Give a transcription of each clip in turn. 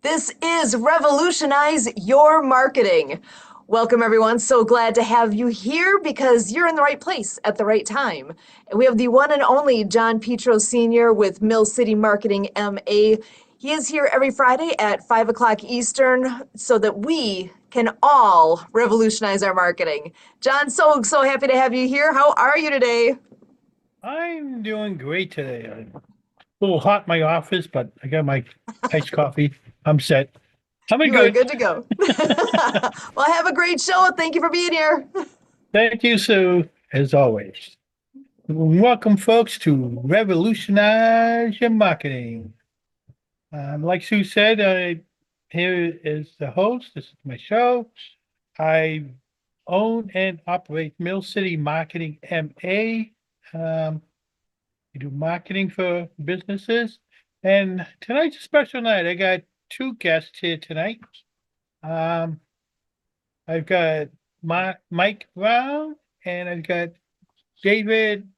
This is Revolutionize Your Marketing. Welcome, everyone. So glad to have you here because you're in the right place at the right time. And we have the one and only John Petros Sr. with Mill City Marketing MA. He is here every Friday at 5 o'clock Eastern so that we can all revolutionize our marketing. John, so happy to have you here. How are you today? I'm doing great today. A little hot in my office, but I got my iced coffee. I'm set. I'm in You are good. good to go. Well, have a great show. Thank you for being here. Thank you, Sue, as always. Welcome, folks, to Revolutionize Your Marketing. Like Sue said, here is the host. This is my show. I own and operate Mill City Marketing MA. We do marketing for businesses. And tonight's a special night. I got two guests here tonight. Um, I've got Mike Brown and I've got David.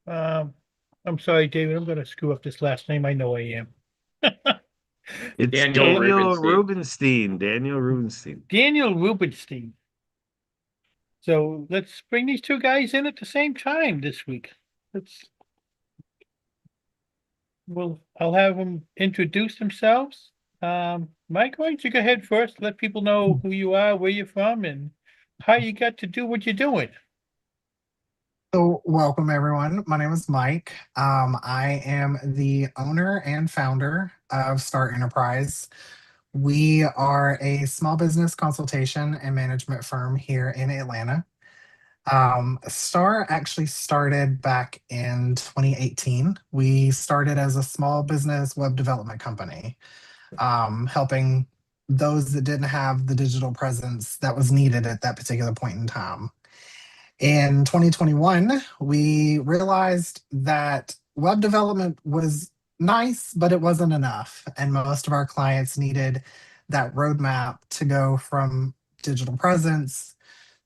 Um, I'm sorry, David, I'm going to screw up this last name. I know I am. It's Daniel Daniel Rubenstein. Rubenstein. Daniel Rubenstein. Daniel Rubenstein. So let's bring these two guys in at the same time this week. I'll have them introduce themselves. Mike, why don't you go ahead first? Let people know who you are, where you're from, and how you got to do what you're doing. So, welcome everyone. My name is Mike. I am the owner and founder of Star Enterprise. We are a small business consultation and management firm here in Atlanta. Star actually started back in 2018. We started as a small business web development company, helping those that didn't have the digital presence that was needed at that particular point in time. In 2021, we realized that web development was nice, but it wasn't enough. And most of our clients needed that roadmap to go from digital presence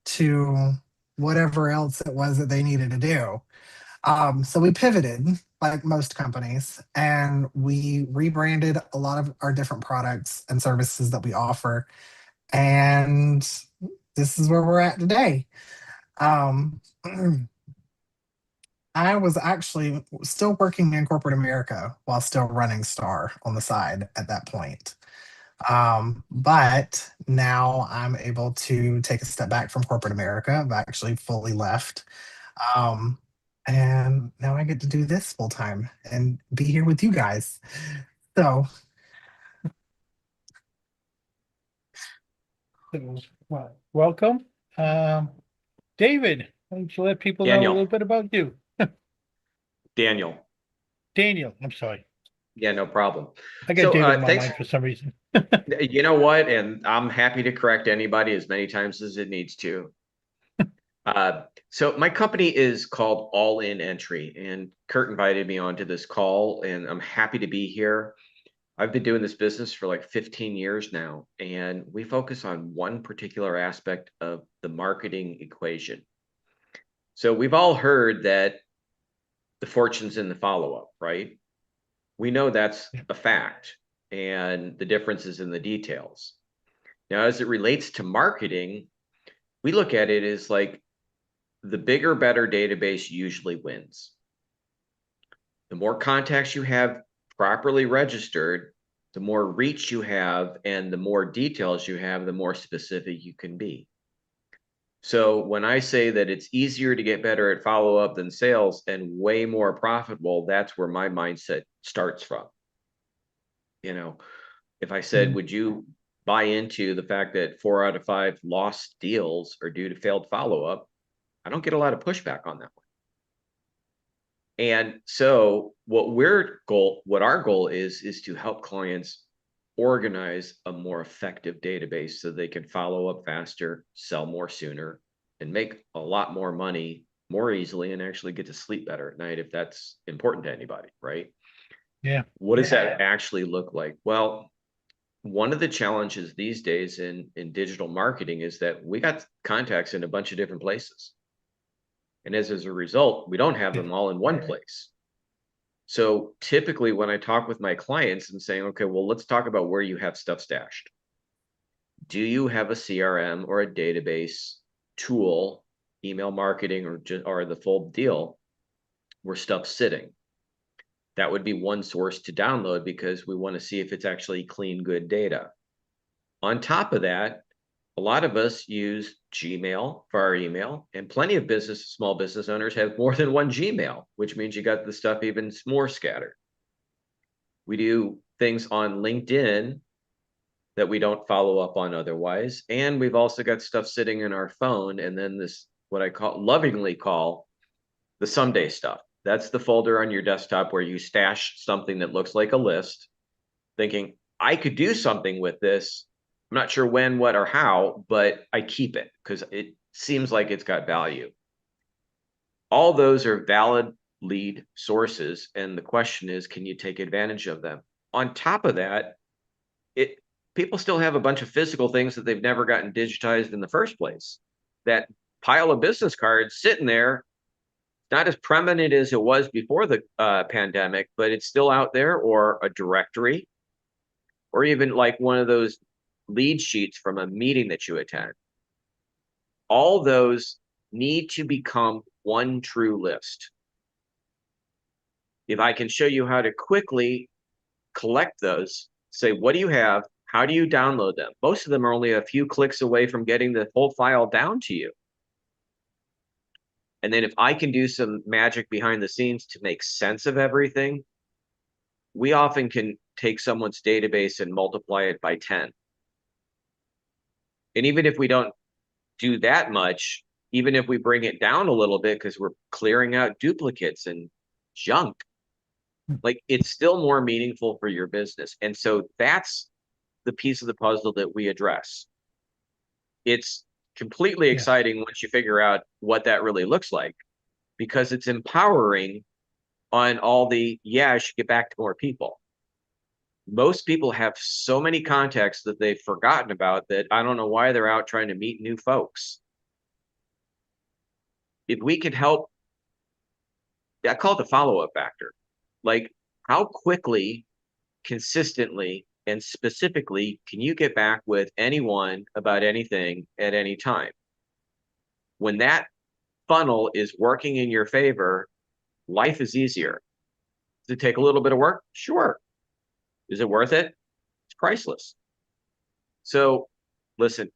to whatever else it was that they needed to do. So we pivoted, like most companies, and we rebranded a lot of our different products and services that we offer. And this is where we're at today. Um, I was actually still working in corporate America while still running Star on the side at that point. But now I'm able to take a step back from corporate America. I've actually fully left. Um, and now I get to do this full time and be here with you guys. So, Well, welcome. David, why don't you let people know a Daniel. little bit about you? Daniel. Daniel, I'm sorry. Yeah, no problem. I got So, David in my thanks. mind for some reason. You know what? And I'm happy to correct anybody as many times as it needs to. So my company is called All In Entry, and Kurt invited me onto this call, and I'm happy to be here. I've been doing this business for like 15 years now, and we focus on one particular aspect of the marketing equation. So we've all heard that the fortune's in the follow-up, right? We know that's a fact, and the difference is in the details. Now, as it relates to marketing, we look at it as like the bigger, better database usually wins. The more contacts you have properly registered, the more reach you have, and the more details you have, the more specific you can be. So when I say that it's easier to get better at follow-up than sales and way more profitable, that's where my mindset starts from. You know, if I said, would you buy into the fact that 4 out of 5 lost deals are due to failed follow-up? I don't get a lot of pushback on that one. And so what our goal is to help clients organize a more effective database so they can follow up faster, sell more sooner, and make a lot more money more easily and actually get to sleep better at night if that's important to anybody, right? Yeah. What does that actually look like? Well, one of the challenges these days in digital marketing is that we got contacts in a bunch of different places. And as a result, we don't have them all in one place. So typically when I talk with my clients, I'm saying, okay, well, let's talk about where you have stuff stashed. Do you have a CRM or a database tool, email marketing, or the full deal where stuff's sitting? That would be one source to download because we want to see if it's actually clean, good data. On top of that, a lot of us use Gmail for our email, and plenty of small business owners have more than one Gmail, which means you got the stuff even more scattered. We do things on LinkedIn that we don't follow up on otherwise. And we've also got stuff sitting in our phone. And then this, what I lovingly call the someday stuff. That's the folder on your desktop where you stash something that looks like a list, thinking, I could do something with this. I'm not sure when, what, or how, but I keep it because it seems like it's got value. All those are valid lead sources. And the question is, can you take advantage of them? On top of that, people still have a bunch of physical things that they've never gotten digitized in the first place. That pile of business cards sitting there, not as prominent as it was before the pandemic, but it's still out there, or a directory, or even like one of those lead sheets from a meeting that you attend. All those need to become one true list. If I can show you how to quickly collect those, say, what do you have? How do you download them? Most of them are only a few clicks away from getting the whole file down to you. And then if I can do some magic behind the scenes to make sense of everything, we often can take someone's database and multiply it by 10. And even if we don't do that much, even if we bring it down a little bit because we're clearing out duplicates and junk, like, it's still more meaningful for your business. And so that's the piece of the puzzle that we address. It's completely exciting once you figure out what that really looks like, because it's empowering on all the, I should get back to more people. Most people have so many contacts that they've forgotten about that I don't know why they're out trying to meet new folks. If we could help, I call it the follow-up factor. Like, how quickly, consistently, and specifically can you get back with anyone about anything at any time? When that funnel is working in your favor, life is easier. Does it take a little bit of work? Sure. Is it worth it? It's priceless. So listen,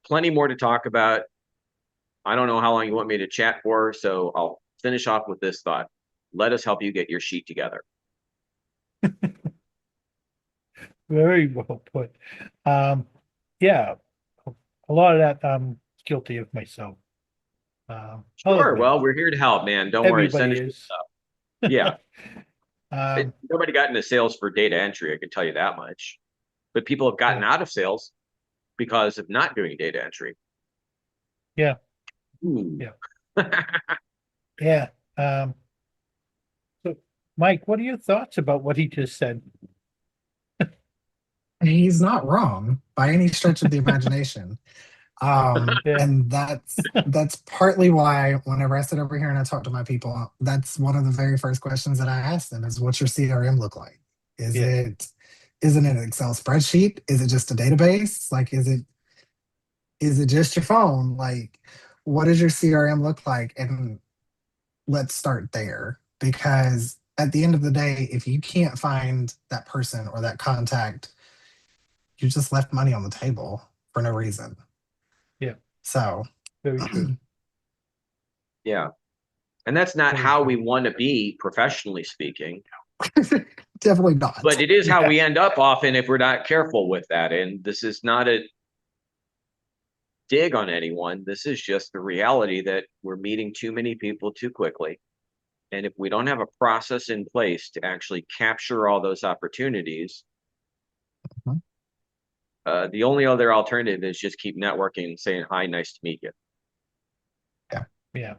plenty more to talk about. I don't know how long you want me to chat for, so I'll finish off with this thought. Let us help you get your sheet together. Very well put. Yeah, a lot of that I'm guilty of myself. Sure. Well, we're here to help, man. Don't worry. Send us your stuff. Yeah. Nobody got into sales for data entry, I can tell you that much. But people have gotten out of sales because of not doing data entry. Yeah. Yeah. So, Mike, what are your thoughts about what he just said? He's not wrong by any stretch of the imagination. And that's partly why whenever I sit over here and I talk to my people, that's one of the very first questions that I ask them is, what's your CRM look like? Is it an Excel spreadsheet? Is it just a database? Like, is it just your phone? Like, what does your CRM look like? And let's start there, because at the end of the day, if you can't find that person or that contact, you just left money on the table for no reason. Yeah. So very true. Yeah. And that's not how we want to be, professionally speaking. Definitely not. But it is how we end up often if we're not careful with that. And this is not a dig on anyone. This is just the reality that we're meeting too many people too quickly. And if we don't have a process in place to actually capture all those opportunities, the only other alternative is just keep networking and saying, hi, nice to meet you. Yeah.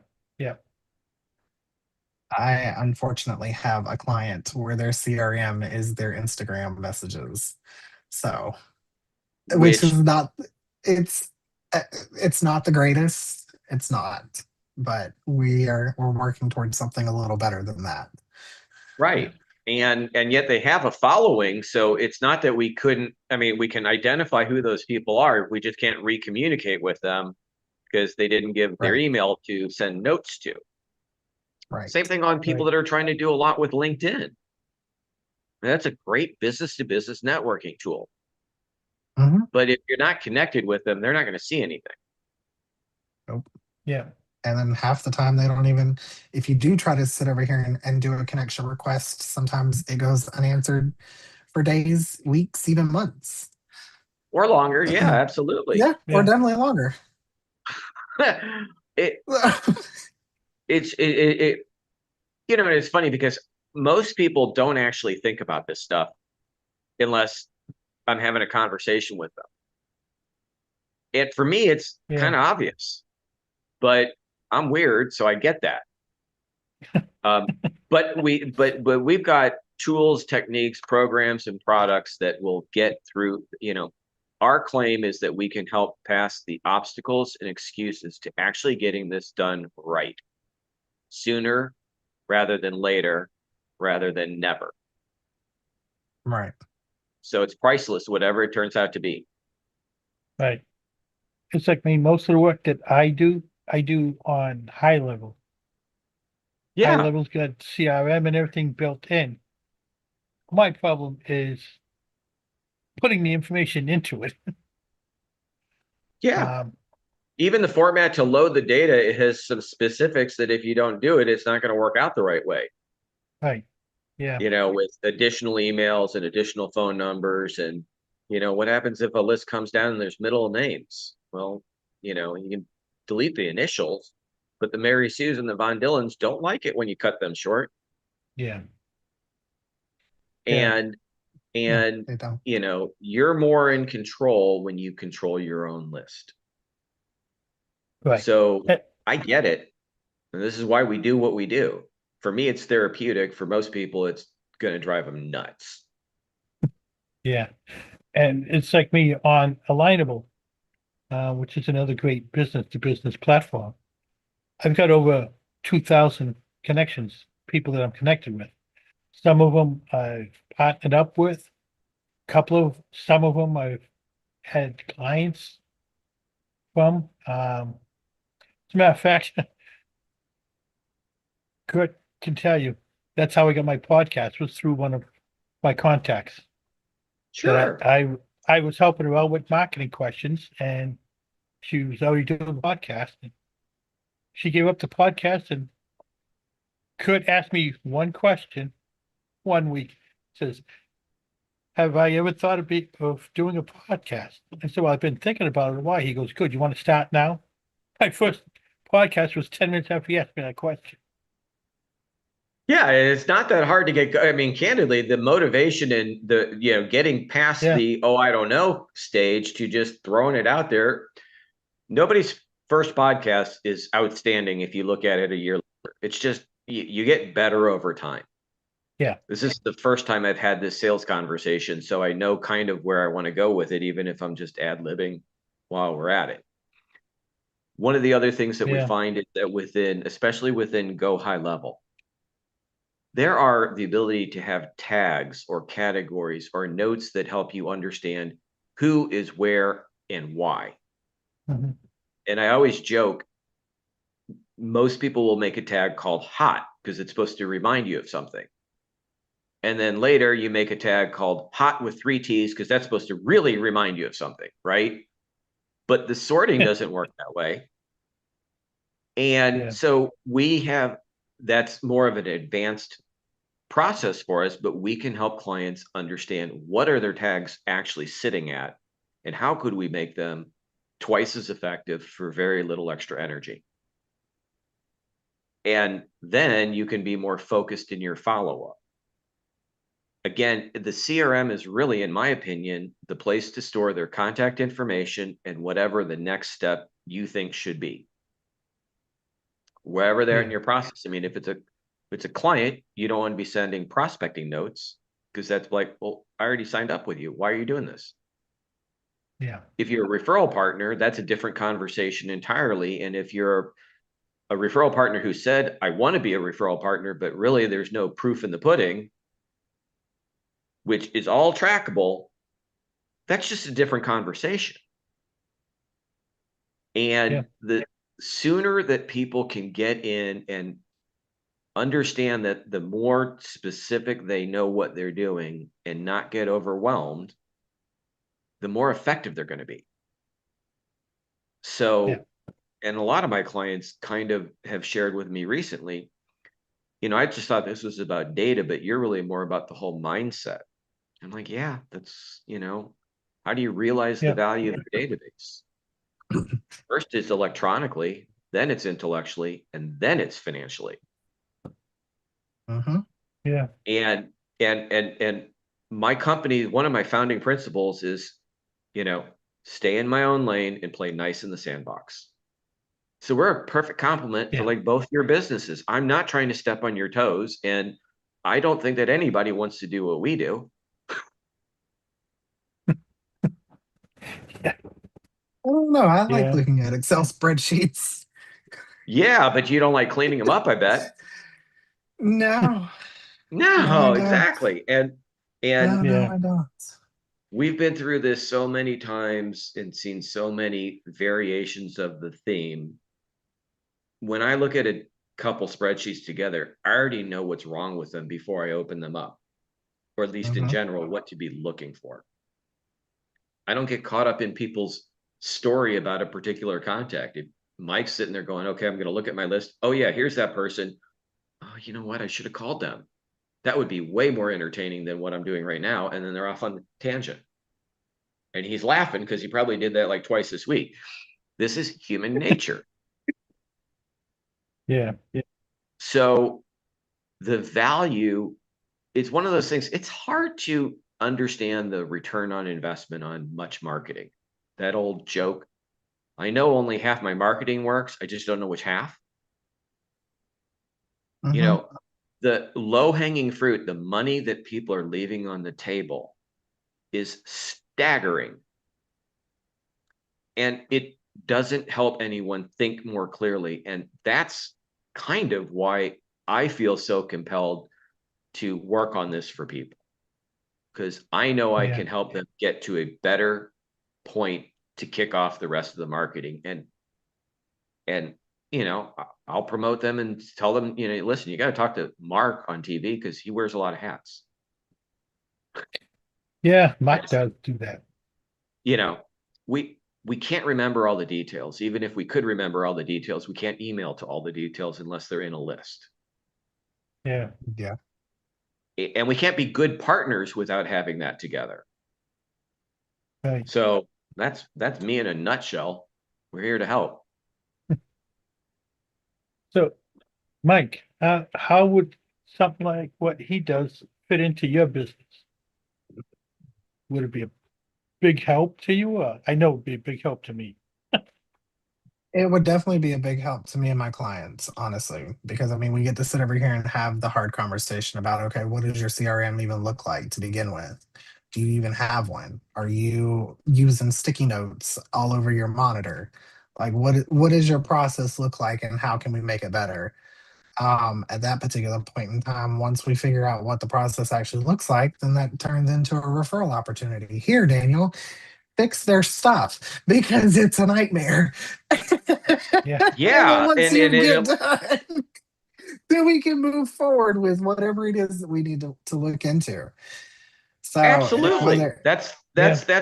I unfortunately have a client where their CRM is their Instagram messages. So, which is not, it's not the greatest. It's not, but we're working towards something a little better than that. Right. And yet they have a following. So it's not that we couldn't, I mean, we can identify who those people are. We just can't re-communicate with them because they didn't give their Right. email to send notes to. Right. Same thing on people Right. that are trying to do a lot with LinkedIn. That's a great business to business networking tool. Mhm. But if you're not connected with them, they're not going to see anything. Nope. Yeah. And then half the time they don't even, if you do try to sit over here and do a connection request, sometimes it goes unanswered for days, weeks, even months. Or longer. Yeah, absolutely. Yeah, or Yeah. definitely longer. it you know, it's funny because most people don't actually think about this stuff unless I'm having a conversation with them. And for me, it's Yeah. kind of obvious, but I'm weird, so I get that. But we've got tools, techniques, programs, and products that will get through. You know, our claim is that we can help pass the obstacles and excuses to actually getting this done right sooner rather than later, rather than never. Right. So it's priceless, whatever it turns out to be. Right. It's like me, most of the work that I do on high level. High Yeah, level's got CRM and everything built in. My problem is putting the information into it. yeah. Even the format to load the data, it has some specifics that if you don't do it, it's not going to work out the right way. Right. Yeah. You know, with additional emails and additional phone numbers. And, you know, what happens if a list comes down and there's middle names? Well, you know, you can delete the initials, but the Mary Sues and the Von Dillons don't like it when you cut them short. Yeah. Yeah. And, Yeah, and, they don't. you know, you're more in control when you control your own list. Right. So Eh, I get it. And this is why we do what we do. For me, it's therapeutic. For most people, it's going to drive them nuts. Yeah. And it's like me on Alignable, which is another great business to business platform. I've got over 2,000 connections, people that I'm connected with. Some of them I've partnered up with, some of them I've had clients from. As a matter of fact, Kurt can tell you that's how I got my podcast was through one of my contacts. Sure. That I was helping her out with marketing questions, and she was already doing the podcast. And she gave up the podcast, and Kurt asked me one question one week. Says, "Have I ever thought of doing a podcast?" I said, "Well, I've been thinking about it. Why?" He goes, "Good. You want to start now?" My first podcast was 10 minutes after he asked me that question. Yeah, it's not that hard to get. I mean, candidly, the motivation and the, you know, getting past Yeah. the, oh, I don't know stage to just throwing it out there. Nobody's first podcast is outstanding if you look at it a year later. It's just, you get better over time. Yeah. This is the first time I've had this sales conversation, so I know kind of where I want to go with it, even if I'm just ad-libbing while we're at it. One of the other things that we Yeah. find is that within, especially within Go High Level, there are the ability to have tags or categories or notes that help you understand who is where and why. Mhm. And I always joke, most people will make a tag called hot because it's supposed to remind you of something. And then later you make a tag called hot with 3 T's because that's supposed to really remind you of something, right? But the sorting doesn't work that way. And Yeah. so that's more of an advanced process for us, but we can help clients understand what are their tags actually sitting at and how could we make them twice as effective for very little extra energy. And then you can be more focused in your follow-up. Again, the CRM is really, in my opinion, the place to store their contact information and whatever the next step you think should be. Wherever they're in your process. I mean, if it's a client, you don't want to be sending prospecting notes because that's like, well, I already signed up with you. Why are you doing this? Yeah. If you're a referral partner, that's a different conversation entirely. And if you're a referral partner who said, I want to be a referral partner, but really there's no proof in the pudding, which is all trackable, that's just a different conversation. And the sooner that people can get in and understand that the more specific they know what they're doing and not get overwhelmed, the more effective they're going to be. So, and a lot of my clients kind of have shared with me recently, I just thought this was about data, but you're really more about the whole mindset. I'm like, yeah, that's, how do you realize the value of the database? First it's electronically, then it's intellectually, and then it's financially. Yeah. And my company, one of my founding principles is, stay in my own lane and play nice in the sandbox. So we're a perfect complement for like both your businesses. I'm not trying to step on your toes, and I don't think that anybody wants to do what we do. I don't know. I like looking at Excel spreadsheets. Yeah, but you don't like cleaning them up, I bet. No. No, exactly. And no, I don't. We've been through this so many times and seen so many variations of the theme. When I look at a couple spreadsheets together, I already know what's wrong with them before I open them up, or at least in general, what to be looking for. I don't get caught up in people's story about a particular contact. If Mike's sitting there going, okay, I'm going to look at my list. Oh yeah, here's that person. Oh, you know what? I should have called them. That would be way more entertaining than what I'm doing right now. And then they're off on the tangent. And he's laughing because he probably did that like twice this week. This is human nature. Yeah. So the value, it's one of those things, it's hard to understand the return on investment on much marketing. That old joke. I know only half my marketing works. I just don't know which half. The low-hanging fruit, the money that people are leaving on the table is staggering. And it doesn't help anyone think more clearly. And that's kind of why I feel so compelled to work on this for people. Because I know I can help them get to a better point to kick off the rest of the marketing. And I'll promote them and tell them, listen, you got to talk to Mark on TV because he wears a lot of hats. Yeah, Mike does do that. We can't remember all the details. Even if we could remember all the details, we can't email to all the details unless they're in a list. Yeah. And we can't be good partners without having that together. Right. So that's me in a nutshell. We're here to help. So, Mike, how would something like what he does fit into your business? Would it be a big help to you? I know it would be a big help to me. It would definitely be a big help to me and my clients, honestly, because we get to sit over here and have the hard conversation about, okay, what does your CRM even look like to begin with? Do you even have one? Are you using sticky notes all over your monitor? Like, what does your process look like, and how can we make it better? At that particular point in time, once we figure out what the process actually looks like, then that turns into a referral opportunity. Here, Daniel, fix their stuff because it's a nightmare. Yeah. And once you get done, then we can move forward with whatever it is that we need to look into. So absolutely. That's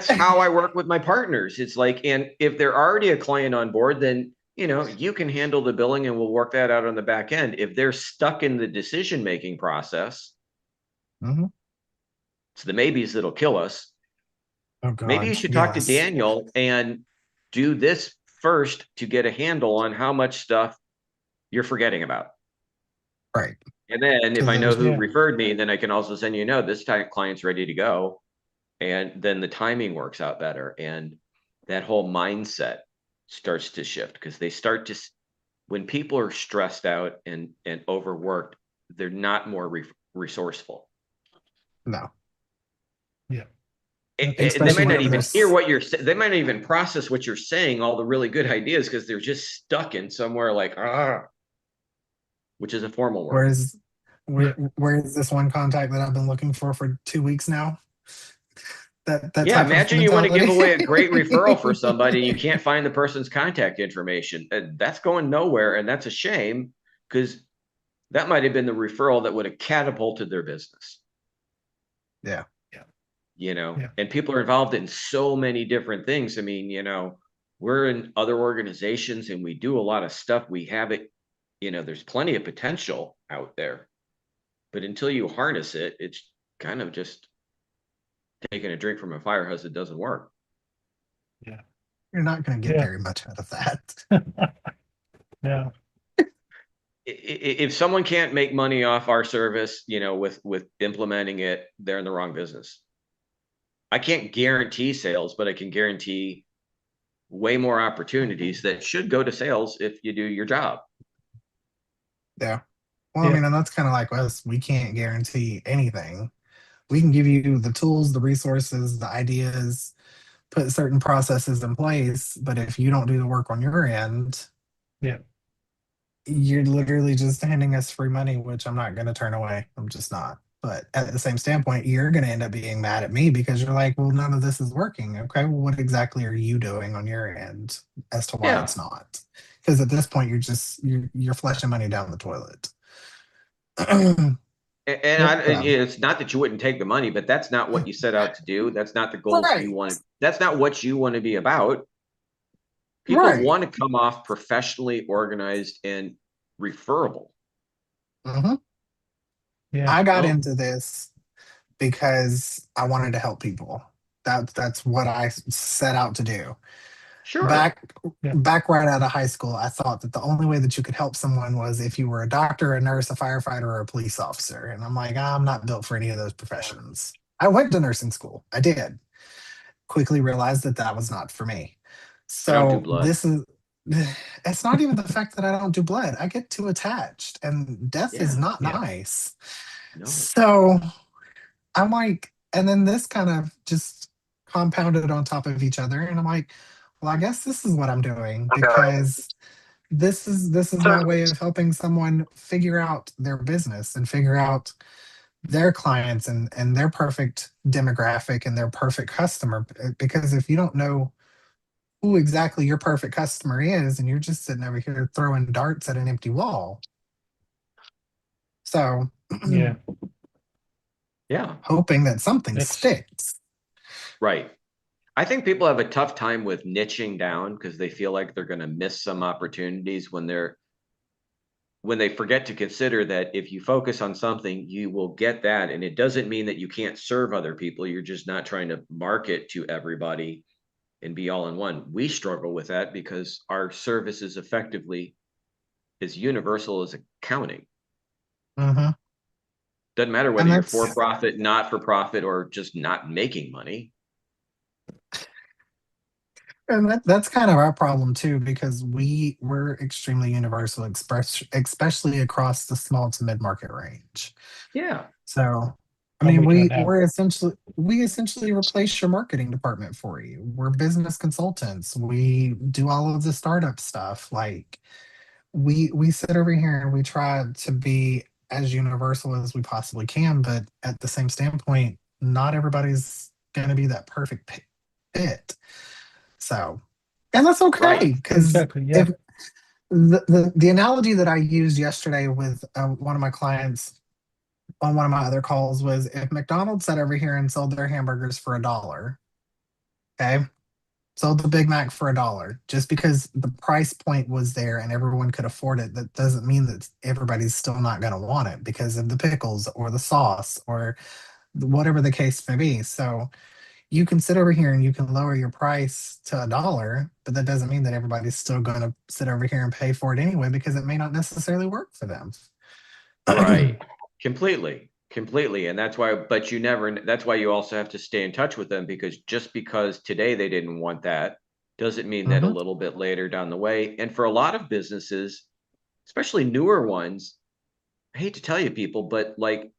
how I work with my partners. It's like, and if they're already a client on board, then you can handle the billing and we'll work that out on the back end. If they're stuck in the decision-making process, it's the maybes that'll kill us. Oh, God, maybe you should talk to Daniel and do this first to get a handle on how much stuff you're forgetting about. Right. And then if I know who referred me, then I can also send this client's ready to go. And then the timing works out better. And that whole mindset starts to shift because they start to, when people are stressed out and overworked, they're not more resourceful. No. Yeah. And they might not even hear what you're saying. They might not even process what you're saying, all the really good ideas, because they're just stuck in somewhere like, which is a formal word. Where is this one contact that I've been looking for 2 weeks now? That Yeah, type of imagine you want to mentality. give away a great referral for somebody and you can't find the person's contact information. That's going nowhere, and that's a shame because that might have been the referral that would have catapulted their business. Yeah. And people are involved in so many different things. I mean, we're in other organizations and we do a lot of stuff. We have it, there's plenty of potential out there, but until you harness it, it's kind of just taking a drink from a fire hose. It doesn't work. Yeah. You're not going to get Yeah. very much out of that. Yeah. If someone can't make money off our service, with implementing it, they're in the wrong business. I can't guarantee sales, but I can guarantee way more opportunities that should go to sales if you do your job. Yeah. Well, I Yeah. mean, and that's kind of like us. We can't guarantee anything. We can give you the tools, the resources, the ideas, put certain processes in place. But if you don't do the work on your end, Yeah. you're literally just handing us free money, which I'm not going to turn away. I'm just not. But at the same standpoint, you're going to end up being mad at me because you're like, well, none of this is working. Okay, well, what exactly are you doing on your end as to why Yeah. it's not? Because at this point, you're flushing money down the toilet. And Yeah. it's not that you wouldn't take the money, but that's not what you set out to do. That's not the goals Right. you want. That's not what you want to be about. People Right. want to come off professionally organized and referable. hmm Yeah. I got Well, into this because I wanted to help people. That's what I set out to do. sure. Back Yeah. back right out of high school, I thought that the only way that you could help someone was if you were a doctor, a nurse, a firefighter, or a police officer. And I'm like, I'm not built for any of those professions. I went to nursing school. I did. Quickly realized that that was not for me. I don't do So blood. this is it's not even the fact that I don't do blood. I get too attached and death is Yeah. not Yeah. nice. No. So I'm like, and then this kind of just compounded on top of each other. And I'm like, well, I guess this is what I'm doing because this is my way of helping someone figure out their business and figure out their clients and their perfect demographic and their perfect customer. Because if you don't know who exactly your perfect customer is and you're just sitting over here throwing darts at an empty wall. So Yeah. Yeah. hoping that something That's sticks. Right. I think people have a tough time with niching down because they feel like they're going to miss some opportunities when they forget to consider that if you focus on something, you will get that. And it doesn't mean that you can't serve other people. You're just not trying to market to everybody and be all in one. We struggle with that because our service is effectively as universal as accounting. hmm Doesn't matter whether And you're that's for profit, not for profit, or just not making money. And that's kind of our problem too, because we're extremely universal, especially across the small to mid market range. Yeah. So, I I'm mean, with you on we that. we're essentially we essentially replace your marketing department for you. We're business consultants. We do all of the startup stuff. Like we sit over here and we try to be as universal as we possibly can, but at the same standpoint, not everybody's going to be that perfect fit. So, and that's okay Right. because Exactly. Yeah. if the analogy that I used yesterday with one of my clients on one of my other calls was if McDonald's sat over here and sold their hamburgers for $1, okay, sold the Big Mac for $1, just because the price point was there and everyone could afford it, that doesn't mean that everybody's still not going to want it because of the pickles or the sauce or whatever the case may be. So you can sit over here and you can lower your price to $1, but that doesn't mean that everybody's still going to sit over here and pay for it anyway because it may not necessarily work for them. Right. Completely. And that's why, but that's why you also have to stay in touch with them because just because today they didn't want that doesn't mean that a Mhm. little bit later down the way. And for a lot of businesses, especially newer ones, I hate to tell you people, but like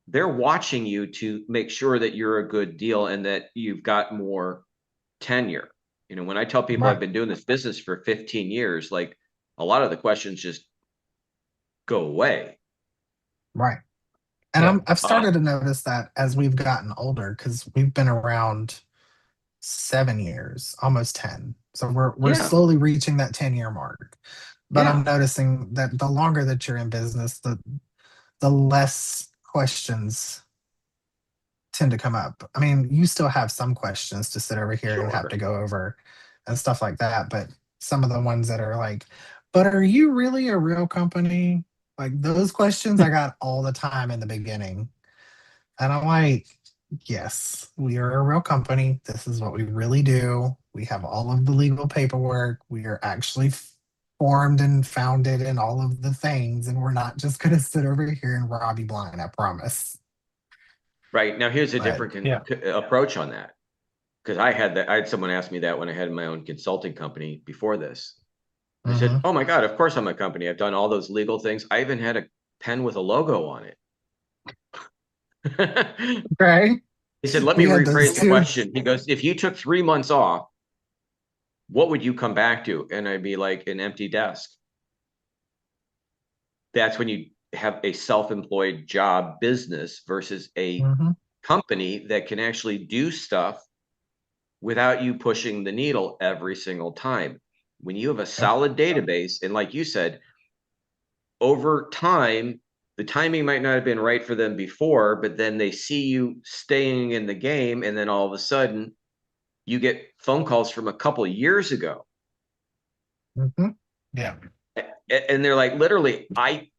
they're watching you to make sure that you're a good deal and that you've got more tenure. When I tell people I've Right. been doing this business for 15 years, like a lot of the questions just go away. Right. And Yeah. I've started to notice that as we've gotten older, because we've been around 7 years, almost 10. So we're Yeah. slowly reaching that 10-year mark. But Yeah. I'm noticing that the longer that you're in business, the less questions tend to come up. I mean, you still have some questions to sit over here and have Sure. to go over and stuff like that, but some of the ones that are like, but are you really a real company? Like those questions I got all the time in the beginning. And I'm like, yes, we are a real company. This is what we really do. We have all of the legal paperwork. We are actually formed and founded and all of the things. And we're not just going to sit over here and rob you blind, I promise. Right. Now here's a But different approach on that. Because I had someone ask me that when I had my own consulting company before this. I said, mhm. oh my God, of course I'm a company. I've done all those legal things. I even had a pen with a logo on it. Okay. He said, let me We had those rephrase the too. question. He goes, if you took 3 months off, what would you come back to? And I'd be like, an empty desk. That's when you have a self-employed job business versus a Mhm. company that can actually do stuff without you pushing the needle every single time. When you have a solid database, and like you said, over time, the timing might not have been right for them before, but then they see you staying in the game, and then all of a sudden you get phone calls from a couple of years ago. Mhm. Yeah. And they're like, literally, I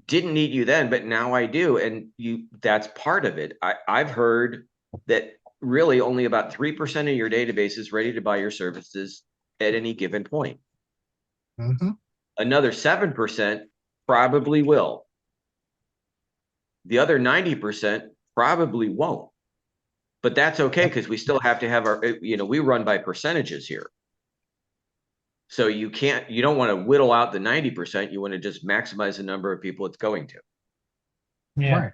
didn't need you then, but now I do. And that's part of it. I've heard that really only about 3% of your database is ready to buy your services at any given point. Mhm. Another 7% probably will. The other 90% probably won't. But that's okay because we still have to have our, we run by percentages here. So you don't want to whittle out the 90%. You want to just maximize the number of people it's going to. Yeah. Right.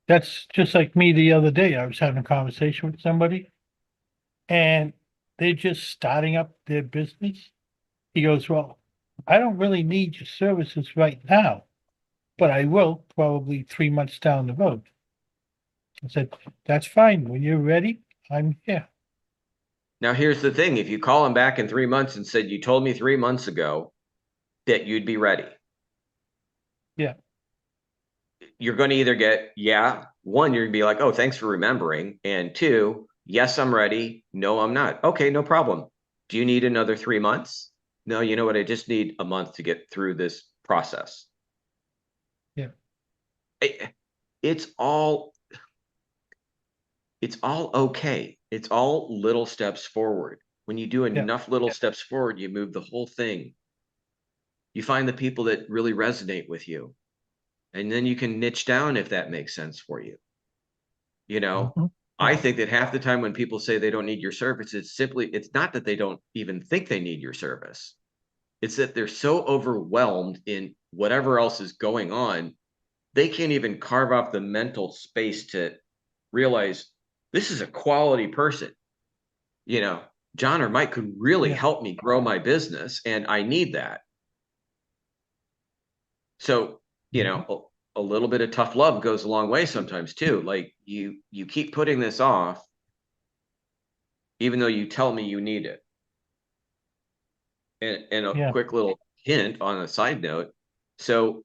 That's just like me the other day. I was having a conversation with somebody and they're just starting up their business. He goes, well, I don't really need your services right now, but I will probably 3 months down the road. I said, that's fine. When you're ready, I'm here. Now, here's the thing. If you call them back in 3 months and said, you told me 3 months ago that you'd be ready. Yeah. You're going to either get, one, you're going to be like, oh, thanks for remembering. And two, yes, I'm ready. No, I'm not. Okay, no problem. Do you need another 3 months? No, you know what? I just need a month to get through this process. Yeah. It's all okay. It's all little steps forward. When you do enough little steps forward, you move the whole thing. You find the people that really resonate with you. And then you can niche down if that makes sense for you. Mhm. I think that half the time when people say they don't need your service, it's not that they don't even think they need your service. It's that they're so overwhelmed in whatever else is going on, they can't even carve off the mental space to realize this is a quality person. John or Mike could really Yeah. help me grow my business, and I need that. So, a little bit of tough love goes a long way sometimes too. Like you keep putting this off, even though you tell me you need it. And a Yeah. quick little hint on a side note. So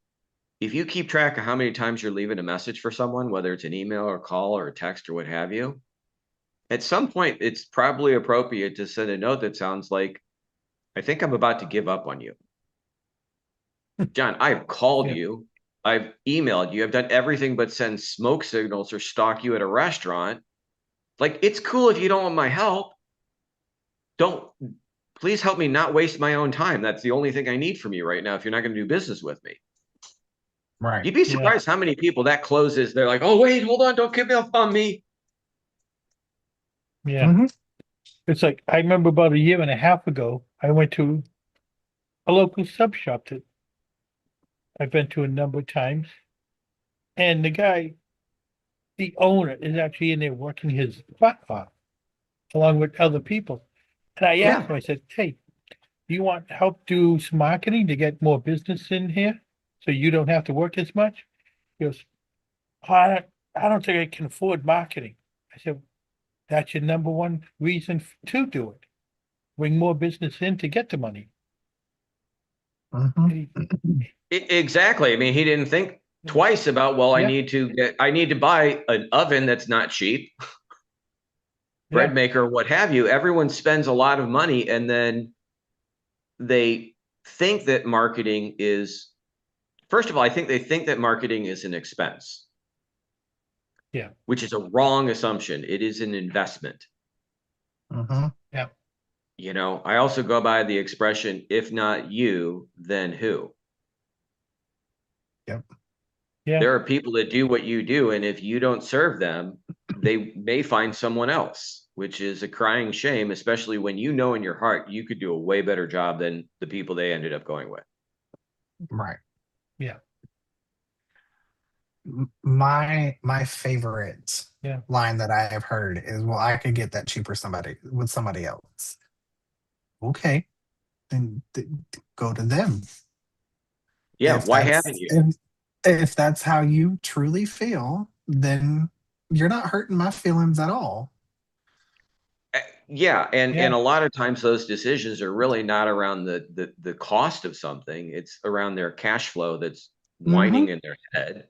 if you keep track of how many times you're leaving a message for someone, whether it's an email or call or a text or what have you, at some point it's probably appropriate to send a note that sounds like, I think I'm about to give up on you. John, I've called Yeah. you, I've emailed you, I've done everything but send smoke signals or stalk you at a restaurant. Like, it's cool if you don't want my help. Please help me not waste my own time. That's the only thing I need from you right now if you're not going to do business with me. Right. You'd be Yeah. surprised how many people that closes. They're like, oh, wait, hold on, don't give up on me. Yeah. Mhm. It's like, I remember about a year and a half ago, I went to a local sub shop that I've been to a number of times. And the owner is actually in there working his butt off along with other people. And I asked him, I said, hey, do you want help do some marketing to get more business in here? so you don't have to work as much? He goes, "Oh, I don't think I can afford marketing." I said, "That's your number one reason to do it. Bring more business in to get the money." Mhm. Exactly. I mean, he didn't think twice about, well, Yeah. I need to buy an oven that's not cheap, bread Yeah, maker, what have you. Everyone spends a lot of money, and then they think that marketing is, first of all, I think they think that marketing is an expense. Yeah. Which is a wrong assumption. It is an investment. Mhm. yeah, You know, I also go by the expression, if not you, then who? Yep. yeah, There are people that do what you do, and if you don't serve them, they may find someone else, which is a crying shame, especially when you know in your heart you could do a way better job than the people they ended up going with. Right. yeah, My favorite yeah, line that I have heard is, "Well, I could get that cheaper with somebody else." Okay, then go to them. Yeah, If why that's haven't you? if that's how you truly feel, then you're not hurting my feelings at all. Yeah, and yeah, a lot of times those decisions are really not around the cost of something. It's around their cash flow that's Hmm. whining in their head.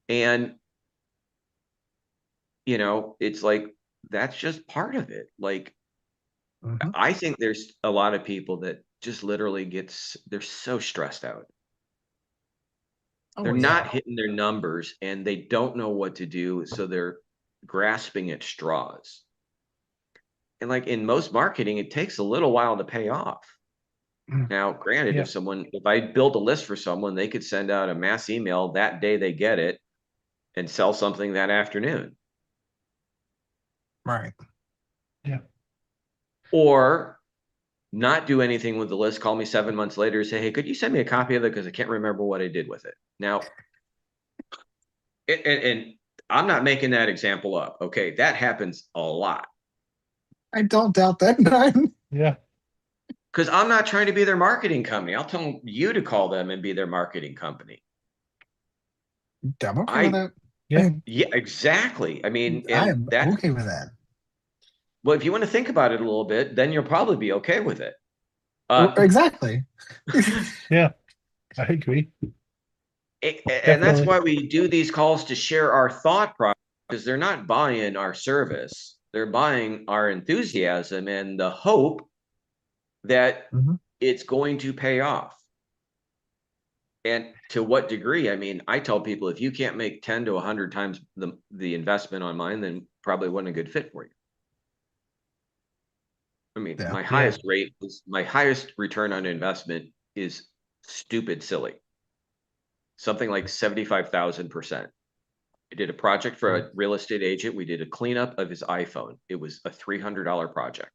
And you know, it's like that's just part of it. Like Hmm. I think there's a lot of people that just literally they're so stressed out. They're Oh not yeah. hitting their numbers and they don't know what to do, so they're grasping at straws. And like in most marketing, it takes a little while to pay off. Mm. Now, granted, yeah, if I build a list for someone, they could send out a mass email that day they get it and sell something that afternoon. Right. yeah, Or not do anything with the list, call me 7 months later, say, hey, could you send me a copy of it? Because I can't remember what I did with it. Now, and I'm not making that example up. Okay. That happens a lot I don't doubt that. None. yeah, because I'm not trying to be their marketing company. I'll tell you to call them and be their marketing company. I'm okay with I, that. yeah, yeah, exactly. I mean, I and am that, okay with that. well, if you want to think about it a little bit, then you'll probably be okay with it. Uh, Exactly. yeah. I agree. and that's Definitely. why we do these calls to share our thought process because they're not buying our service. They're buying our enthusiasm and the hope that Hmm. it's going to pay off. And to what degree? I mean, I tell people if you can't make 10 to 100 times the investment on mine, then probably wasn't a good fit for you. I mean, Yeah. Yeah, my highest return on investment is stupid silly. Something like 75,000%. I did a project for a real estate agent. We did a cleanup of his iPhone. It was a $300 project.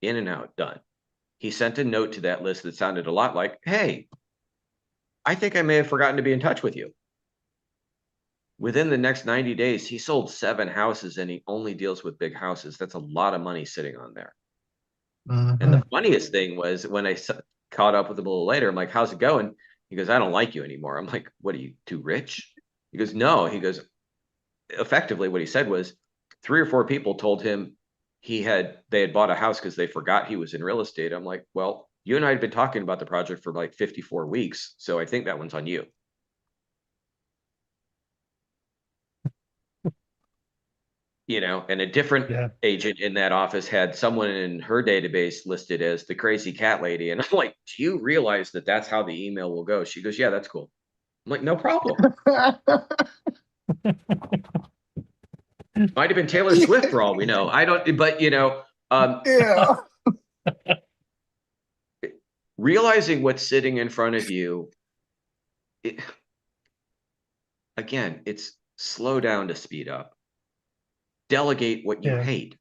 In and out, done. He sent a note to that list that sounded a lot like, hey, I think I may have forgotten to be in touch with you. Within the next 90 days, he sold 7 houses and he only deals with big houses. That's a lot of money sitting on there. And Hmm. the funniest thing was when I caught up with him a little later, I'm like, how's it going? He goes, I don't like you anymore. I'm like, what are you, too rich? He goes, no. He goes, effectively what he said was 3 or 4 people told him they had bought a house because they forgot he was in real estate. I'm like, well, you and I had been talking about the project for like 54 weeks. So I think that one's on you. You know, and a different yeah, agent in that office had someone in her database listed as the crazy cat lady. And I'm like, do you realize that that's how the email will go? She goes, yeah, that's cool. I'm like, no problem. Might have been Taylor Swift for all we know. I don't, but you know, um, Yeah. realizing what's sitting in front of you, it, again, it's slow down to speed up. Delegate what you yeah, hate.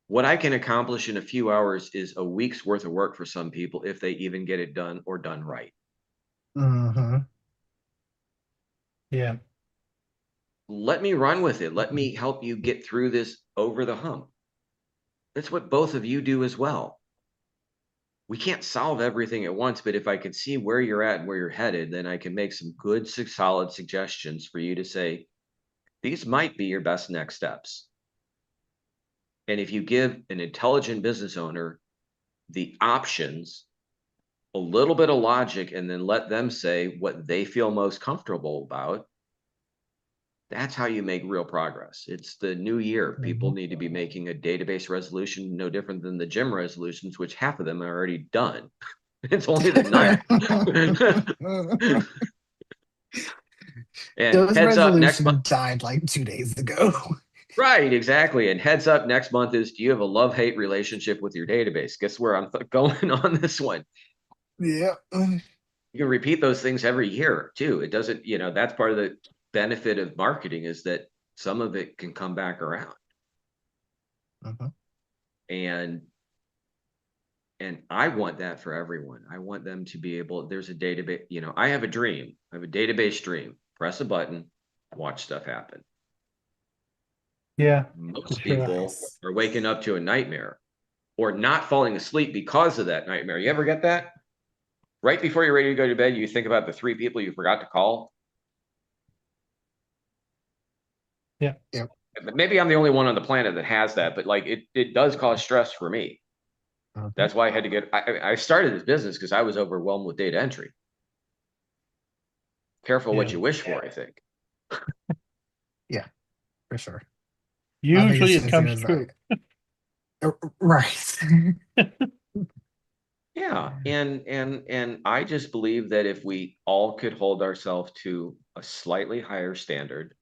What I can accomplish in a few hours is a week's worth of work for some people if they even get it done or done right. Hmm. yeah, Let me run with it. Let me help you get through this over the hump. That's what both of you do as well. we can't solve everything at once, but if I can see where you're at and where you're headed, then I can make some good, solid suggestions for you to say, these might be your best next steps. And if you give an intelligent business owner the options, a little bit of logic, and then let them say what they feel most comfortable about, that's how you make real progress. It's the new year. People need to be making a database resolution, no different than the gym resolutions, which half of them are already done. It's only the ninth. And Those heads up next month. resolutions died like 2 days ago. Right, exactly. And heads up next month is, do you have a love-hate relationship with your database? Guess where I'm going on this one. Yeah. You can repeat those things every year too. It doesn't, that's part of the benefit of marketing, is that some of it can come back around. And I want that for everyone. I want them to be able, there's a database, I have a dream. I have a database dream. Press a button, watch stuff happen. Yeah. Most Sure. people are waking up to a nightmare or not falling asleep because of that nightmare. You ever get that? Right before you're ready to go to bed, you think about the 3 people you forgot to call. Yeah. Yep. Maybe I'm the only one on the planet that has that, but like it does cause stress for me. That's why I had to get, I started this business because I was overwhelmed with data entry. Careful what you wish for, I think. Yeah, for sure. Usually it comes true. Right. Yeah, and I just believe that if we all could hold ourselves to a slightly higher standard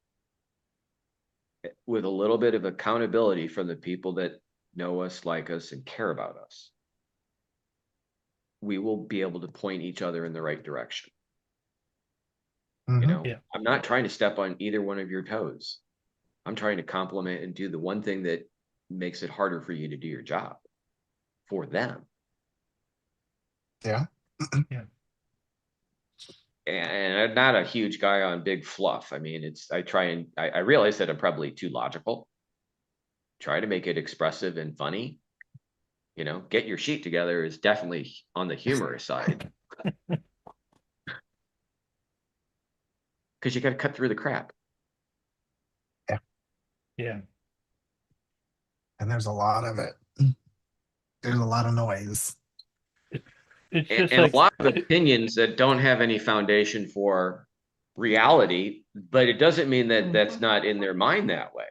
with a little bit of accountability from the people that know us, like us, and care about us, we will be able to point each other in the right direction. Yeah. I'm not trying to step on either one of your toes. I'm trying to complement and do the one thing that makes it harder for you to do your job for them. Yeah. Yeah. And I'm not a huge guy on big fluff. I mean, I realize that I'm probably too logical. Try to make it expressive and funny. Get your sheet together is definitely on the humorous side. Because you got to cut through the crap. Yeah. And there's a lot of it. There's a lot of noise. It's And, just and like a lot of opinions that don't have any foundation for reality, but it doesn't mean that that's not in their mind that way.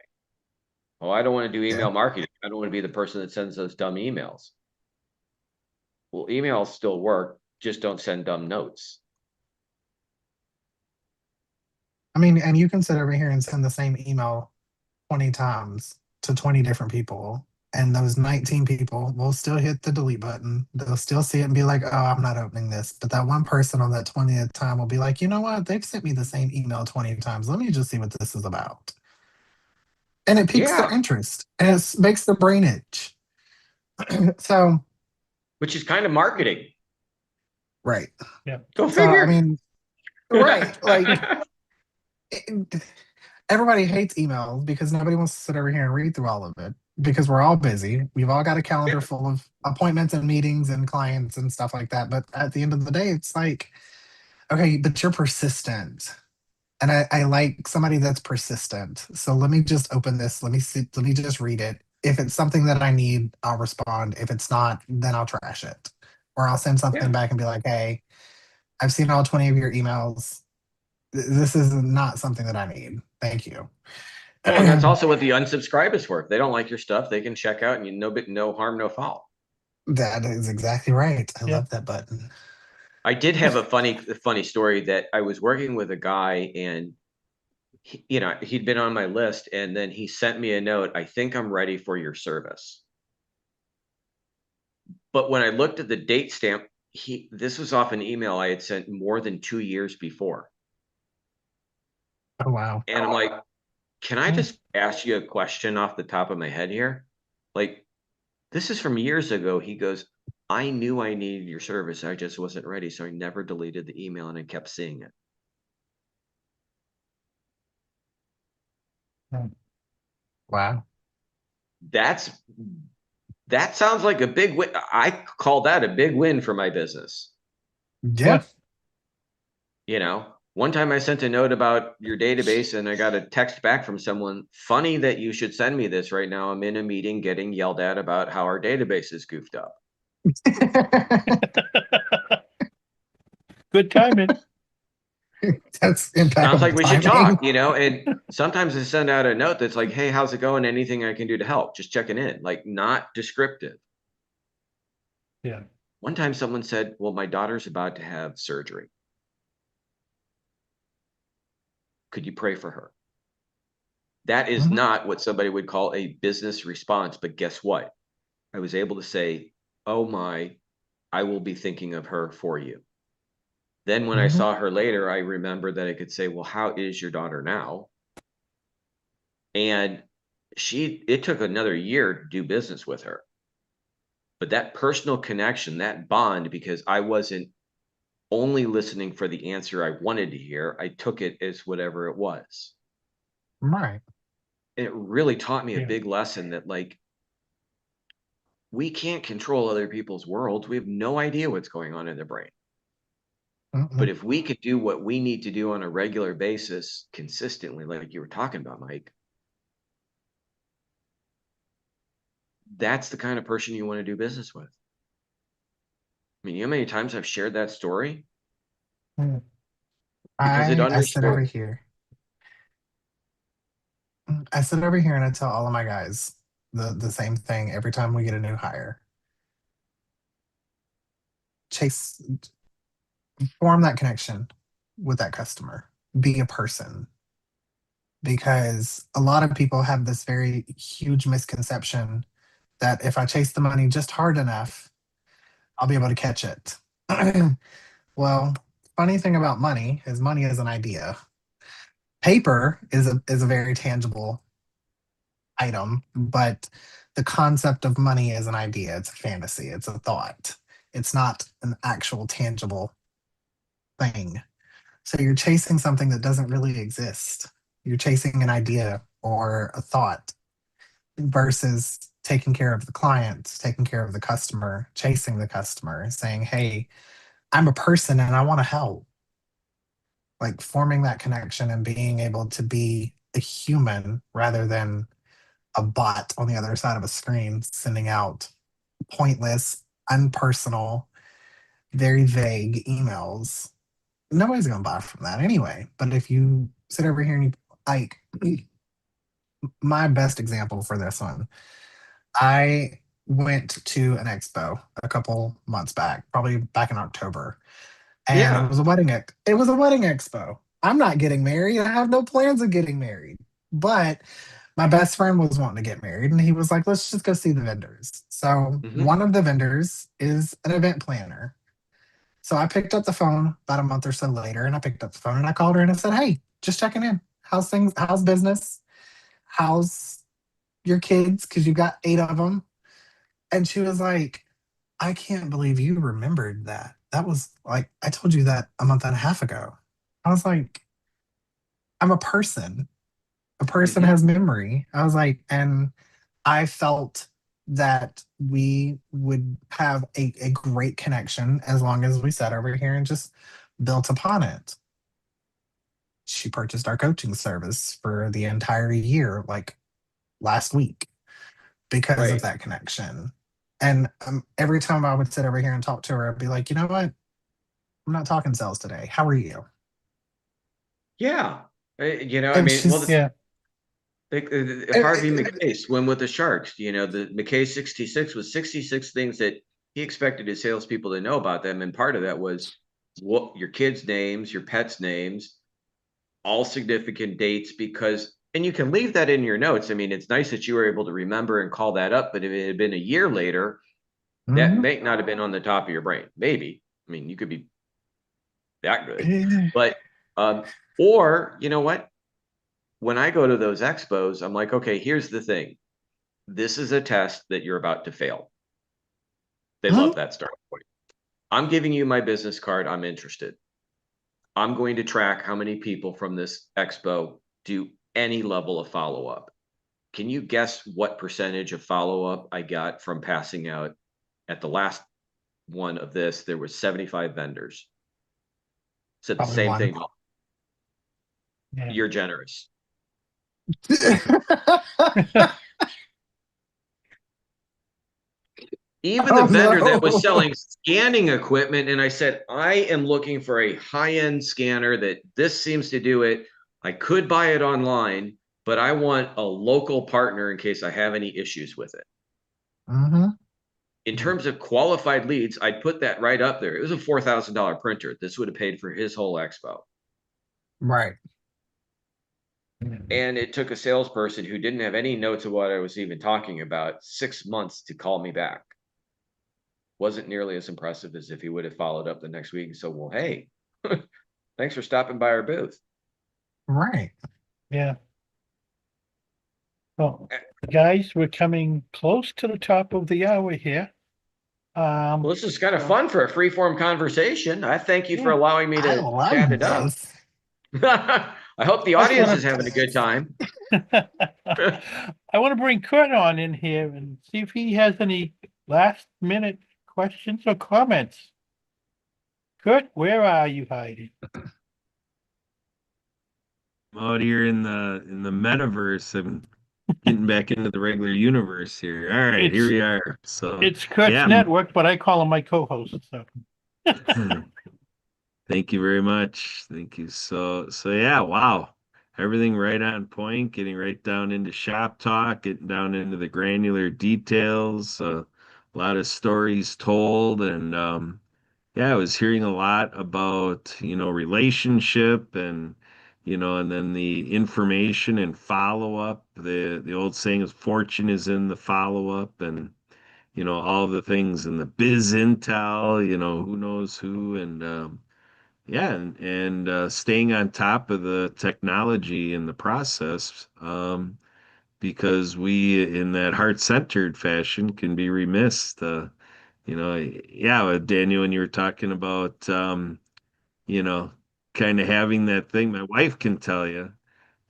Oh, I don't want to do email marketing. I don't want to be the person that sends those dumb emails. Well, emails still work, just don't send dumb notes. I mean, and you can sit over here and send the same email 20 times to 20 different people, and those 19 people will still hit the delete button. They'll still see it and be like, oh, I'm not opening this. But that one person on that 20th time will be like, you know what? They've sent me the same email 20 times. Let me just see what this is about. And it piques their interest, and it makes their brain itch. So, which is kind of marketing. Right. Yeah. Go So, figure. I mean, right. Like, everybody hates emails because nobody wants to sit over here and read through all of it because we're all busy. We've all got a calendar full of appointments and meetings and clients and stuff like that. But at the end of the day, it's like, okay, but you're persistent. And I like somebody that's persistent. So let me just open this. Let me see. Let me just read it. If it's something that I need, I'll respond. If it's not, then I'll trash it. Or I'll send something back and be like, hey, I've seen all 20 of your emails. This is not something that I need. Thank you. Oh, and that's also what the unsubscribe is for. If they don't like your stuff, they can check out, and no harm, no foul. That is exactly right. I love that button. I did have a funny story that I was working with a guy, and he'd been on my list, and then he sent me a note. I think I'm ready for your service. But when I looked at the date stamp, this was off an email I had sent more than 2 years before. Oh, wow. And I'm like, can I just ask you a question off the top of my head here? Like, this is from years ago. He goes, I knew I needed your service. I just wasn't ready. So I never deleted the email, and I kept seeing it. Wow. That's That sounds like a big win. I call that a big win for my business. Yeah. You know, one time I sent a note about your database and I got a text back from someone, funny that you should send me this right now. I'm in a meeting getting yelled at about how our database is goofed up. Good timing. That's Sounds impeccable like we should timing. talk, and sometimes I send out a note that's like, hey, how's it going? Anything I can do to help? Just checking in, like not descriptive. Yeah. One time someone said, well, my daughter's about to have surgery. Could you pray for her? That is Mhm. not what somebody would call a business response, but guess what? I was able to say, oh my, I will be thinking of her for you. Then when I Mhm. saw her later, I remembered that I could say, well, how is your daughter now? And it took another year to do business with her. But that personal connection, that bond, because I wasn't only listening for the answer I wanted to hear, I took it as whatever it was. Right. And it really taught me a Yeah. big lesson that, like, we can't control other people's worlds. We have no idea what's going on in their brain. But Mm-mm. if we could do what we need to do on a regular basis consistently, like you were talking about, Mike, that's the kind of person you want to do business with. I mean, you know how many times I've shared that story? Mm. Because it I sit over underscores. here. I sit over here and I tell all of my guys the same thing every time we get a new hire. Chase, form that connection with that customer. Be a person. Because a lot of people have this very huge misconception that if I chase the money just hard enough, I'll be able to catch it. Well, funny thing about money is an idea. Paper is a very tangible item, but the concept of money is an idea. It's a fantasy. It's a thought. It's not an actual tangible thing. So you're chasing something that doesn't really exist. You're chasing an idea or a thought versus taking care of the client, taking care of the customer, chasing the customer, saying, hey, I'm a person and I want to help. Like forming that connection and being able to be a human rather than a bot on the other side of a screen sending out pointless, unpersonal, very vague emails. Nobody's going to buy from that anyway. But if you sit over here and you like, my best example for this one, I went to an expo a couple months back, probably back in October, and Yeah. it was a wedding expo. I'm not getting married. I have no plans of getting married. But my best friend was wanting to get married and he was like, let's just go see the vendors. So Mm-hmm. one of the vendors is an event planner. So I picked up the phone about a month or so later and I picked up the phone and I called her and I said, hey, just checking in. How's things? How's business? How's your kids? Because you got 8 of them. And she was like, I can't believe you remembered that. That was like, I told you that a month and a half ago. I was like, I'm a person. A person Mm-hmm. has memory. I was like, and I felt that we would have a great connection as long as we sat over here and just built upon it. She purchased our coaching service for the entire year, like last week, because of Right. that connection. And every time I would sit over here and talk to her, I'd be like, you know what? I'm not talking sales today. How are you? Yeah. I And mean, well, she's, Yeah. Harvey McKay swim with the sharks. The McKay 66 was 66 things that he expected his salespeople to know about them. And part of that was what your kids' names, your pets' names, all significant dates, and you can leave that in your notes. I mean, it's nice that you were able to remember and call that up, but if it had been a year later, that Mhm. may not have been on the top of your brain. Maybe. I mean, you could be that good, Eh, but, or you know what? When I go to those expos, I'm like, okay, here's the thing. This is a test that you're about to fail. They mhm. love that starting point. I'm giving you my business card. I'm interested. I'm going to track how many people from this expo do any level of follow up. can you guess what percentage of follow-up I got from passing out at the last one of this? There was 75 vendors. Said the Probably same one. thing. Yeah. You're generous. Even the Oh, vendor that no. was selling scanning equipment, and I said, I am looking for a high-end scanner that this seems to do it. I could buy it online, but I want a local partner in case I have any issues with it. Mm-hmm. In terms of qualified leads, I'd put that right up there. It was a $4,000 printer. This would have paid for his whole expo. Right. And it took a salesperson who didn't have any notes of what I was even talking about 6 months to call me back. Wasn't nearly as impressive as if he would have followed up the next week and said, well, hey, thanks for stopping by our booth. Right. Yeah. Well, guys, we're coming close to the top of the hour here. Well, this is kind of So- fun for a free-form conversation. I thank you for Yeah. allowing me I to love chat it up. this. I hope the That's audience what is having a good time. I want to bring Kurt on in here and see if he has any last minute questions or comments. Kurt, where are you hiding? Out here in the metaverse and getting back into the regular universe here. All right, here It's- we are. So It's Kurt's yeah, network, but I call him my co-host. So thank you very much. Thank you. So yeah, wow. Everything right on point, getting right down into shop talk, getting down into the granular details, a lot of stories told, and yeah, I was hearing a lot about, relationship and, and then the information and follow up. The old saying is fortune is in the follow up and, all the things and the biz intel, who knows who and yeah, and staying on top of the technology and the process, because we, in that heart-centered fashion, can be remiss. Yeah, Daniel, when you were talking about, you know, kind of having that thing, my wife can tell you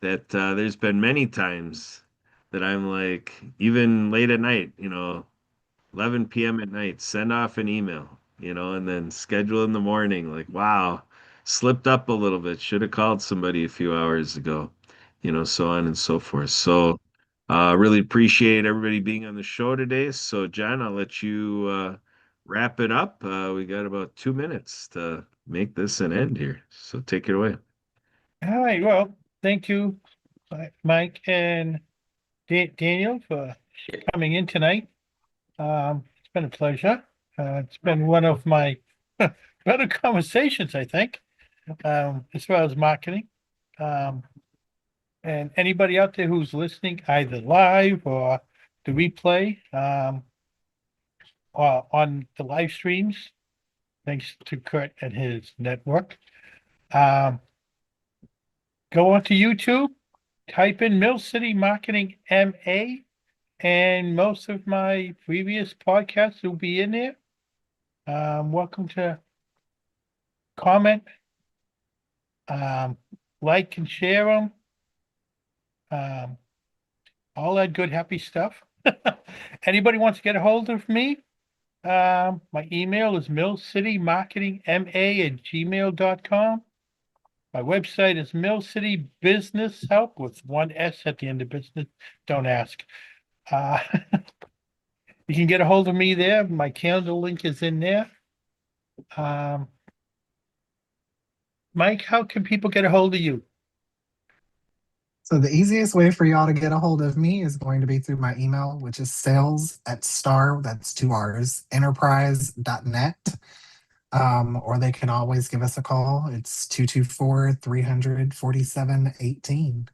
that there's been many times that I'm like, even late at night, 11 p.m. at night, send off an email, and then schedule in the morning. Like, wow, slipped up a little bit. Should have called somebody a few hours ago, so on and so forth. So, really appreciate everybody being on the show today. So, John, I'll let you wrap it up. We got about 2 minutes to make this an end here. So, take it away. all right, well, thank you, Mike and Daniel, for coming in tonight. It's been a pleasure. It's been one of my better conversations, I think, as far as marketing. And anybody out there who's listening, either live or the replay, or on the live streams, thanks to Kurt and his network. Go onto YouTube, type in Mill City Marketing MA, and most of my previous podcasts will be in there. Welcome to comment, like and share them. All that good, happy stuff. Anybody wants to get a hold of me? My email is millcitymarketingma@gmail.com. My website is Mill City Business Help with one S at the end of business. Don't ask. You can get a hold of me there. My calendar link is in there. Mike, how can people get a hold of you? So the easiest way for y'all to get a hold of me is going to be through my email, which is sales@star, that's 2 R's, enterprise.net. Or they can always give us a call. It's 224-300-4718.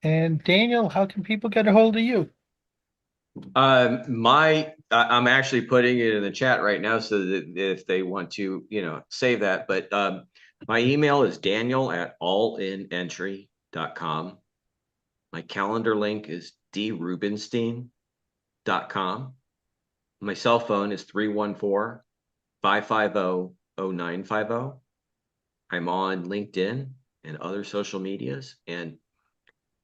And Daniel, how can people get a hold of you? I'm actually putting it in the chat right now so that if they want to, save that. But my email is daniel@allinentry.com. My calendar link is drubenstein.com. My cell phone is 314-550-0950. I'm on LinkedIn and other social medias. And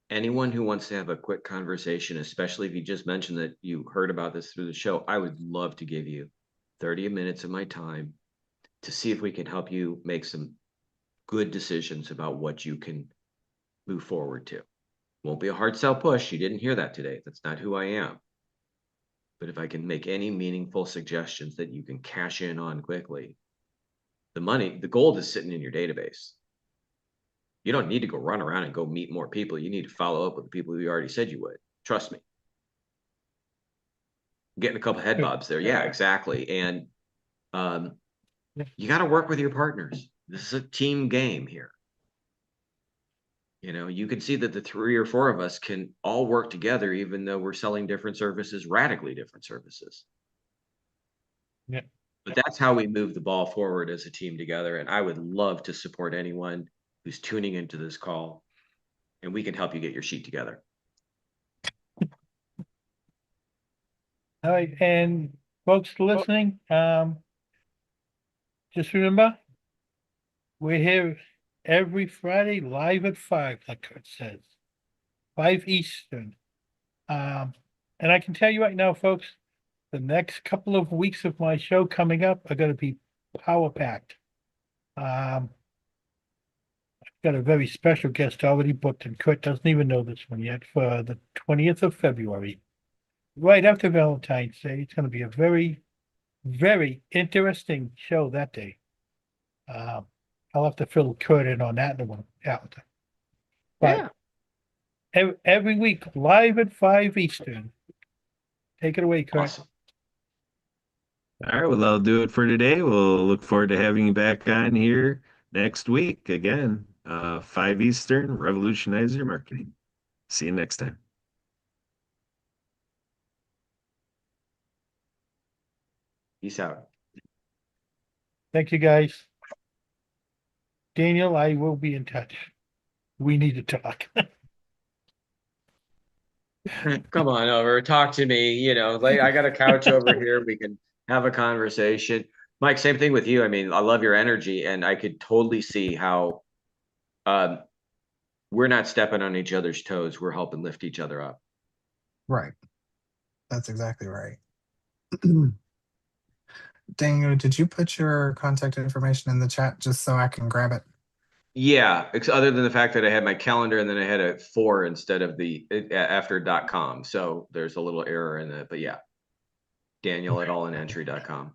Anyone who wants to have a quick conversation, especially if you just mentioned that you heard about this through the show, I would love to give you 30 minutes of my time to see if we can help you make some good decisions about what you can move forward to. Won't be a hard sell push. You didn't hear that today. That's not who I am. But if I can make any meaningful suggestions that you can cash in on quickly, the gold is sitting in your database. You don't need to go run around and go meet more people. You need to follow up with the people you already said you would. Trust me. Getting a couple head bobs there. Yeah, exactly. And you got to work with your partners. This is a team game here. You can see that the 3 or 4 of us can all work together, even though we're selling different services, radically different services. Yeah. But that's how we move the ball forward as a team together. And I would love to support anyone who's tuning into this call, and we can help you get your sheet together. All right, and folks listening, just remember, we're here every Friday live at 5, like Kurt says, 5 Eastern. And I can tell you right now, folks, the next couple of weeks of my show coming up are going to be power packed. I've got a very special guest already booked, and Kurt doesn't even know this one yet, for the 20th of February, right after Valentine's Day. It's going to be a very, very interesting show that day. I'll have to fill Kurt in on that one. But Yeah. every week, live at 5 Eastern. Take it away, Kurt. Awesome. All right, well, that'll do it for today. We'll look forward to having you back on here next week again, 5 Eastern, Revolutionize Your Marketing. See you next time. Peace out. Thank you, guys. Daniel, I will be in touch. We need to talk. Come on over, talk to me. Like, I got a couch over here. We can have a conversation. Mike, same thing with you. I mean, I love your energy, and I could totally see how we're not stepping on each other's toes. We're helping lift each other up. Right. That's exactly right. Daniel, did you put your contact information in the chat just so I can grab it? Yeah, other than the fact that I had my calendar and then I had a 4 instead of the after .com. So there's a little error in it, but yeah. Daniel at allinentry.com.